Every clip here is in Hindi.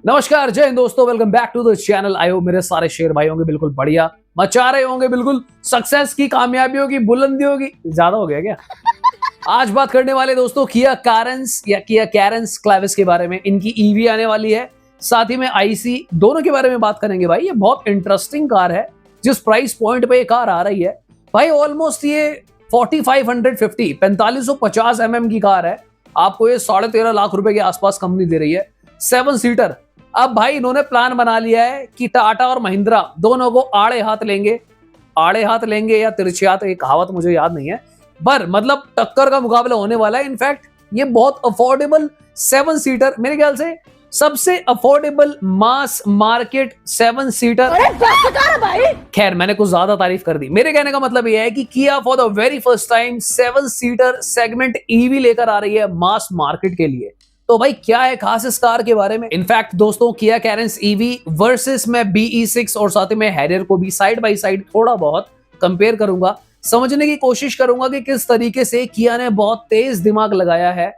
नमस्कार, जय हिंद दोस्तों, welcome back to the channel. आयो मेरे सारे शेर भाई होंगे बिल्कुल बढ़िया, मचा रहे होंगे बिल्कुल सक्सेस की, कामयाबियों की, बुलंदियों की। ज्यादा हो गया क्या? आज बात करने वाले दोस्तों किया कैरेंस या किया कैरेंस क्लेविस के बारे में। इनकी ईवी आने वाली है, साथ ही में आईसी, दोनों के बारे में बात करेंगे भाई। ये बहुत इंटरेस्टिंग कार है। जिस प्राइस पॉइंट पे ये कार आ रही है भाई, ऑलमोस्ट ये 4550 mm की कार है। आपको ये 13.5 लाख रुपए के आसपास कंपनी दे रही है, 7 सीटर। अब भाई इन्होंने प्लान बना लिया है कि टाटा और महिंद्रा दोनों को आड़े हाथ लेंगे या तिरछे हाथ, एक कहावत मुझे याद नहीं है, पर मतलब टक्कर का मुकाबला होने वाला है। इनफैक्ट ये बहुत अफोर्डेबल 7 सीटर, मेरे ख्याल से सबसे अफोर्डेबल मास मार्केट 7 सीटर। खैर, मैंने कुछ ज्यादा तारीफ कर दी। मेरे कहने का मतलब यह है कि किया for the very first time 7 seater segment EV लेकर आ रही है मास मार्केट के लिए। तो भाई क्या है खास इस कार के बारे में? इनफैक्ट दोस्तों, किया कैरेंस ईवी वर्सेस मैं BE6 और साथ ही में हैरियर को भी साइड बाय साइड थोड़ा बहुत कंपेयर करूंगा, समझने की कोशिश करूंगा कि किस तरीके से किया ने बहुत तेज दिमाग लगाया है,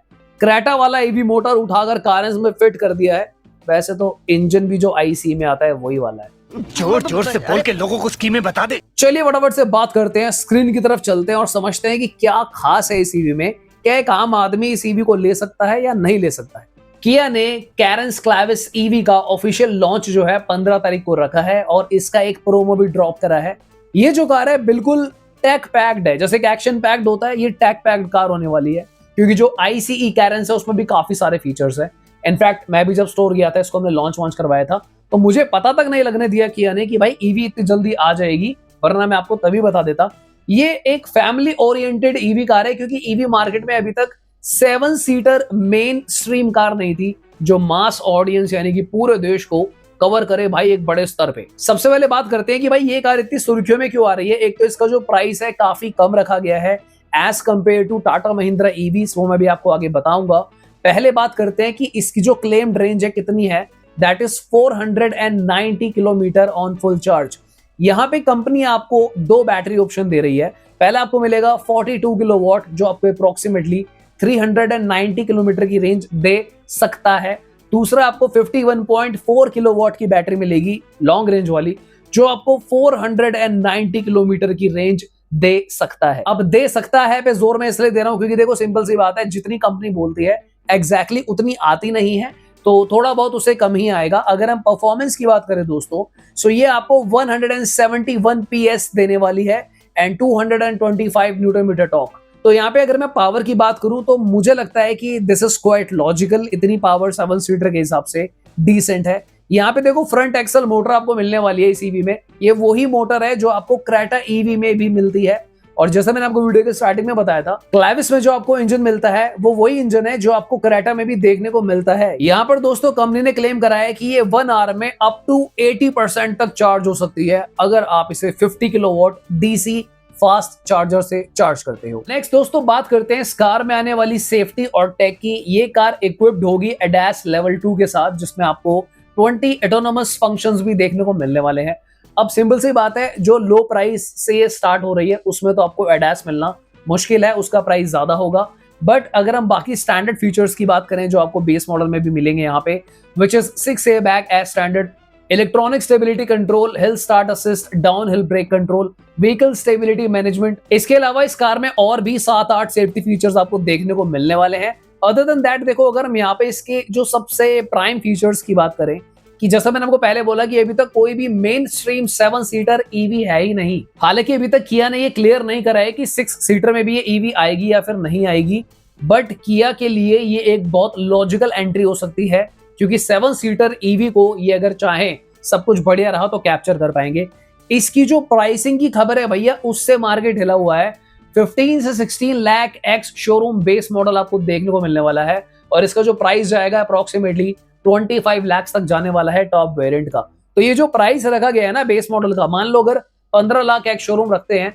क्रेटा वाला ईवी मोटर उठाकर कैरेंस में फिट कर दिया है। वैसे तो इंजन भी जो आईसी में आता है वही वाला है। जोर जोर से बोल के लोगों को स्कीमें बता दे। चलिए फटाफट से बात करते हैं, स्क्रीन की तरफ चलते हैं और समझते हैं कि क्या खास है इस ईवी में। क्या एक आम आदमी इस ईवी को ले सकता है या नहीं ले सकता है? किया ने कैरेंस क्लेविस ईवी का ऑफिशियल लॉन्च जो है 15 तारीख को रखा है और इसका एक प्रोमो भी ड्रॉप करा है। ये जो कार है बिल्कुल टेक पैक्ड है, जैसे कि एक्शन पैक्ड होता है, ये टेक पैक्ड कार होने वाली है, क्योंकि जो ICE कैरेंस है उसमें भी काफी सारे फीचर्स है। इनफैक्ट मैं भी जब स्टोर गया था, इसको हमने लॉन्च करवाया था, तो मुझे पता तक नहीं लगने दिया किया ने कि भाई ईवी इतनी जल्दी आ जाएगी, वरना मैं आपको तभी बता देता। ये एक फैमिली ओरिएंटेड ईवी कार है, क्योंकि ईवी मार्केट में अभी तक 7 सीटर मेन स्ट्रीम कार नहीं थी जो मास ऑडियंस यानी कि पूरे देश को कवर करे भाई एक बड़े स्तर पे। सबसे पहले बात करते हैं कि भाई ये कार इतनी सुर्खियों में क्यों आ रही है। एक तो इसका जो प्राइस है काफी कम रखा गया है as compare to Tata Mahindra EVs, वो मैं भी आपको आगे बताऊंगा। पहले बात करते हैं कि इसकी जो क्लेम्ड रेंज है कितनी है, that is 490 kilometre on full charge. यहाँ पे कंपनी आपको 2 बैटरी ऑप्शन दे रही है। पहला आपको मिलेगा 42 किलोवाट, जो आपको अप्रोक्सीमेटली 390 किलोमीटर की रेंज दे सकता है। दूसरा आपको 51.4 किलोवाट की बैटरी मिलेगी लॉन्ग रेंज वाली, जो आपको 490 किलोमीटर की रेंज दे सकता है। अब दे सकता है पे जोर में इसलिए दे रहा हूं क्योंकि देखो सिंपल सी बात है, जितनी कंपनी बोलती है एग्जैक्टली उतनी आती नहीं है, तो थोड़ा बहुत उससे कम ही आएगा। अगर हम परफॉर्मेंस की बात करें दोस्तों, सो ये आपको 171 PS देने वाली है एंड 225 न्यूटन मीटर टॉर्क। तो यहाँ पे अगर मैं पावर की बात करूं तो मुझे लगता है कि दिस इज क्वाइट लॉजिकल। इतनी पावर 7 सीटर के हिसाब से डिसेंट है। यहाँ पे देखो फ्रंट एक्सल मोटर आपको मिलने वाली है इस ईवी में। ये वही मोटर है जो आपको क्रेटा ईवी में भी मिलती है, और जैसे मैंने आपको वीडियो के स्टार्टिंग में बताया था, क्लेविस में जो आपको इंजन मिलता है वो वही इंजन है जो आपको क्रेटा में भी देखने को मिलता है। यहाँ पर दोस्तों कंपनी ने क्लेम करा है कि ये 1 आवर में अप टू 80% तक चार्ज हो सकती है, अगर आप इसे 50 किलोवाट DC फास्ट चार्जर से चार्ज करते हो। नेक्स्ट दोस्तों बात करते हैं इस कार में आने वाली सेफ्टी और टेक की। ये कार इक्विप्ड होगी ADAS लेवल 2 के साथ, जिसमें आपको 20 ऑटोनोमस फंक्शंस भी देखने को मिलने वाले हैं। अब सिंपल सी बात है, जो लो प्राइस से ये स्टार्ट हो रही है उसमें तो आपको ADAS मिलना मुश्किल है, उसका प्राइस ज्यादा होगा। बट अगर हम बाकी स्टैंडर्ड फीचर्स की बात करें जो आपको बेस मॉडल में भी मिलेंगे यहाँ पे, which is 6 airbag as standard, electronic stability control, hill start assist, down hill brake control, vehicle stability management. इसके अलावा इस कार में और भी 7-8 सेफ्टी फीचर्स आपको देखने को मिलने वाले हैं। अदर देन दैट देखो, अगर हम यहाँ पे इसके जो सबसे प्राइम फीचर्स की बात करें, कि जैसा मैंने आपको पहले बोला कि अभी तक कोई भी मेन स्ट्रीम 7 सीटर ईवी है ही नहीं। हालांकि अभी तक किया ने ये क्लियर नहीं करा है कि 6 सीटर में भी ये ईवी आएगी या फिर नहीं आएगी, बट किया के लिए ये एक बहुत लॉजिकल एंट्री हो सकती है, क्योंकि 7 सीटर ईवी को ये अगर चाहें, सब कुछ बढ़िया रहा तो कैप्चर कर पाएंगे। इसकी जो प्राइसिंग की खबर है भैया, उससे मार्केट हिला हुआ है। 15 से 16 lakh ex showroom base model आपको देखने को मिलने वाला है, और इसका जो प्राइस जाएगा अप्रोक्सीमेटली 25 लाख तक जाने वाला है टॉप वेरिएंट का। तो ये जो प्राइस रखा गया है ना बेस मॉडल का, मान लो अगर 15 लाख एक्स शोरूम रखते हैं,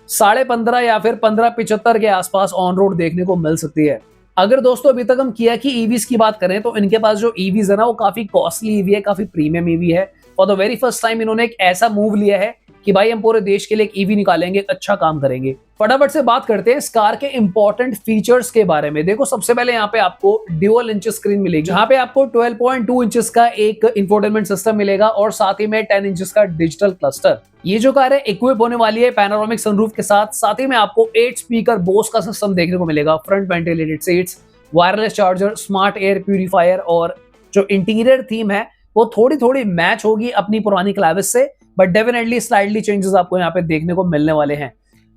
15.5 या फिर 15.75 के आसपास ऑन रोड देखने को मिल सकती है। अगर दोस्तों अभी तक हम किया की ईवीज की बात करें तो इनके पास जो ईवीज है ना वो काफी कॉस्टली ईवी है, काफी प्रीमियम ईवी है। For the very first time इन्होंने एक ऐसा मूव लिया है कि भाई हम पूरे देश के लिए एक ईवी निकालेंगे, एक अच्छा काम करेंगे। फटाफट से बात करते हैं इस कार के इंपॉर्टेंट फीचर्स के बारे में। देखो सबसे पहले यहाँ पे आपको ड्यूअल इंच स्क्रीन मिलेगी, जहाँ पे आपको 12.2 इंचेस का एक इंफोटेनमेंट सिस्टम मिलेगा और साथ ही में 10 इंचेस का डिजिटल क्लस्टर। ये जो कार है इक्विप होने वाली है पैनोरामिक सनरूफ के साथ, साथ ही में आपको 8 स्पीकर बोस का सिस्टम देखने को मिलेगा, front ventilated seats, wireless charger, smart air purifier और जो इंटीरियर थीम है वो थोड़ी थोड़ी मैच होगी अपनी पुरानी क्लैविस से, बट डेफिनेटली स्लाइटली चेंजेस आपको यहाँ पे देखने को मिलने वाले हैं।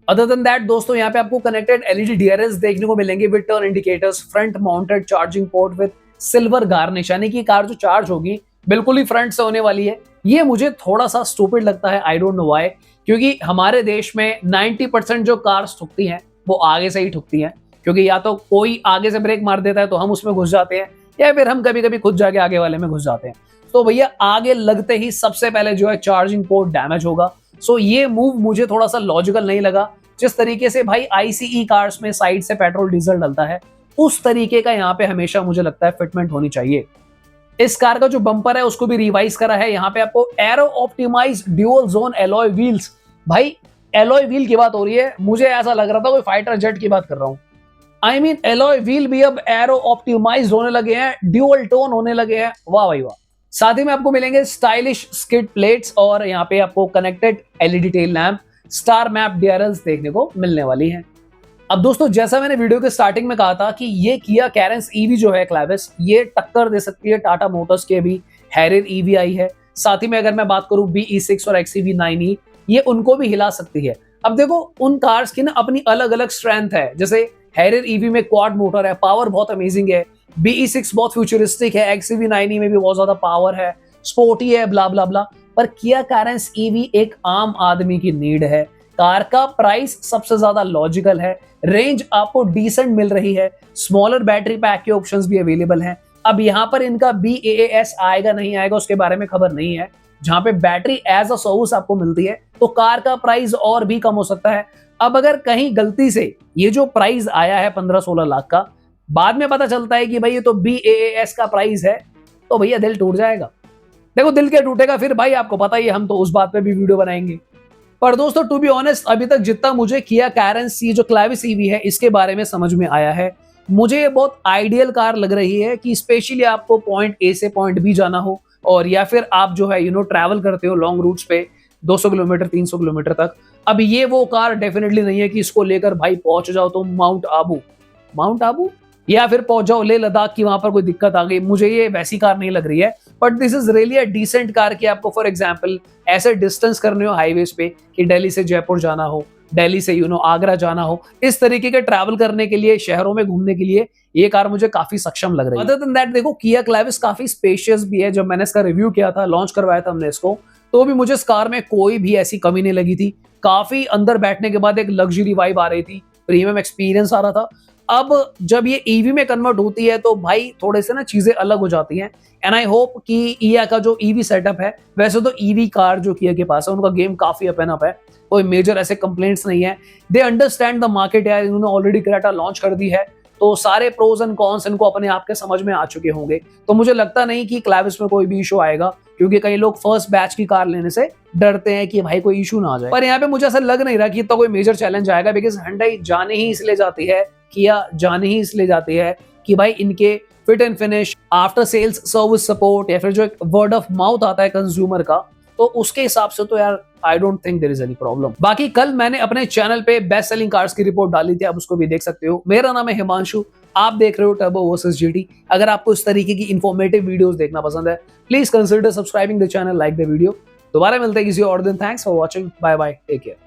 अदर देन दैट दोस्तों यहाँ पे आपको कनेक्टेड एलईडी डीआरएल्स देखने को मिलेंगे with turn indicators, front mounted charging port with silver garnish, यानी कि कार जो चार्ज होगी बिल्कुल ही फ्रंट से होने वाली है। ये मुझे थोड़ा सा स्टूपिड लगता है, आई डोंट नो व्हाई, क्योंकि हमारे देश में 90% जो कार्स ठुकती हैं वो आगे से ही ठुकती हैं, क्योंकि या तो कोई आगे से ब्रेक मार देता है तो हम उसमें घुस जाते हैं, या फिर हम कभी कभी खुद जाके आगे वाले में घुस जाते हैं। तो भैया आगे लगते ही सबसे पहले जो है चार्जिंग पोर्ट डैमेज होगा। सो ये मूव मुझे थोड़ा सा लॉजिकल नहीं लगा। जिस तरीके से भाई आईसीई कार्स में साइड से पेट्रोल डीजल डलता है, उस तरीके का यहाँ पे हमेशा मुझे लगता है फिटमेंट होनी चाहिए। इस कार का जो बम्पर है उसको भी रिवाइज करा है। यहाँ पे आपको aero optimise dual zone alloy wheels, भाई एलॉय व्हील की बात हो रही है, मुझे ऐसा लग रहा था कोई फाइटर जेट की बात कर रहा हूँ। आई मीन एलॉय व्हील भी अब एरो ऑप्टिमाइज होने लगे हैं, ड्यूअल टोन होने लगे हैं, वाह भाई वाह। साथ ही में आपको मिलेंगे स्टाइलिश स्किड प्लेट्स और यहाँ पे आपको connected LED tail lamp, star map DRLs देखने को मिलने वाली हैं। अब दोस्तों जैसा मैंने वीडियो के स्टार्टिंग में कहा था कि ये किया कैरेंस ईवी जो है क्लैविस, ये टक्कर दे सकती है टाटा मोटर्स के भी हैरियर ईवी आई है। साथ ही में अगर मैं बात करूं BE6 और XEV9E, ये उनको भी हिला सकती है। अब देखो उन कार्स की ना अपनी अलग अलग स्ट्रेंथ है, जैसे हैरियर ईवी में क्वाड मोटर है, पावर बहुत अमेजिंग है, BE6 बहुत फ्यूचरिस्टिक है, XEV9E में भी बहुत ज्यादा पावर है, स्पोर्टी है, ब्ला ब्ला ब्ला। पर किया कैरेंस ईवी एक आम आदमी की नीड है। कार का प्राइस सबसे ज्यादा लॉजिकल है, रेंज आपको डिसेंट मिल रही है, स्मॉलर बैटरी पैक के ऑप्शंस भी अवेलेबल हैं। अब यहाँ पर इनका BAAS आएगा नहीं आएगा उसके बारे में खबर नहीं है। जहां पे बैटरी एज अ सर्विस आपको मिलती है तो कार का प्राइस और भी कम हो सकता है। अब अगर कहीं गलती से ये जो प्राइस आया है 15-16 लाख का, बाद में पता चलता है कि भाई ये तो BAAS का प्राइस है, तो भैया दिल टूट जाएगा। देखो दिल क्या टूटेगा फिर भाई, आपको पता ही है, हम तो उस बात पे भी वीडियो बनाएंगे। पर दोस्तों टू बी ऑनेस्ट अभी तक जितना मुझे किया कैरेंस ये जो क्लैविस ईवी है इसके बारे में समझ में आया है, मुझे ये बहुत आइडियल कार लग रही है कि स्पेशली आपको पॉइंट ए से पॉइंट बी जाना हो, और या फिर आप जो है ट्रैवल करते हो लॉन्ग रूट्स पे 200 किलोमीटर 300 किलोमीटर तक। अब ये वो कार डेफिनेटली नहीं है कि इसको लेकर भाई पहुंच जाओ तो माउंट आबू या फिर पहुंच जाओ लेह लद्दाख की, वहां पर कोई दिक्कत आ गई, मुझे ये वैसी कार नहीं लग रही है। But this is really a decent car कि आपको फॉर एग्जांपल ऐसे डिस्टेंस करने हो हाईवेज पे कि दिल्ली से जयपुर जाना हो, दिल्ली से आगरा जाना हो, इस तरीके के ट्रैवल करने के लिए, शहरों में घूमने के लिए ये कार मुझे काफी सक्षम लग रही है। अदर देन दैट देखो किया क्लैविस काफी स्पेशियस भी है। जब मैंने इसका रिव्यू किया था, लॉन्च करवाया था हमने इसको, तो भी मुझे इस कार में कोई भी ऐसी कमी नहीं लगी थी। काफी अंदर बैठने के बाद एक लग्जरी वाइब आ रही थी, प्रीमियम एक्सपीरियंस आ रहा था। अब जब ये ईवी में कन्वर्ट होती है तो भाई थोड़े से ना चीजें अलग हो जाती हैं। एंड आई होप कि किया का जो ईवी सेटअप है, वैसे तो ईवी कार जो किया के पास है उनका गेम काफी अप एंड अप है, कोई मेजर ऐसे कंप्लेंट्स नहीं है। दे अंडरस्टैंड द मार्केट यार, इन्होंने ऑलरेडी क्रेटा लॉन्च कर दी है तो सारे प्रोज एंड कॉन्स इनको अपने आप के समझ में आ चुके होंगे। तो मुझे लगता नहीं कि क्लैविस में कोई भी इशू आएगा, क्योंकि कई लोग फर्स्ट बैच की कार लेने से डरते हैं कि भाई कोई इशू ना आ जाए। पर यहाँ पे मुझे ऐसा लग नहीं रहा कि इतना कोई मेजर चैलेंज आएगा, बिकॉज Hyundai जाने ही इसलिए जाती है, किया जाने ही इसलिए जाती है कि भाई इनके fit and finish, after sales service support, या फिर जो एक वर्ड ऑफ माउथ आता है कंज्यूमर का, तो उसके हिसाब से तो यार I don't think there is any problem. बाकी कल मैंने अपने चैनल पे बेस्ट सेलिंग कार्स की रिपोर्ट डाली थी, आप उसको भी देख सकते हो। मेरा नाम है हिमांशु, आप देख रहे हो टर्बो वर्सेस जीटी। अगर आपको इस तरीके की इंफॉर्मेटिव वीडियोस देखना पसंद है, please consider subscribing the channel, like the video. दोबारा मिलते हैं किसी और दिन। Thanks for watching, bye bye, take care.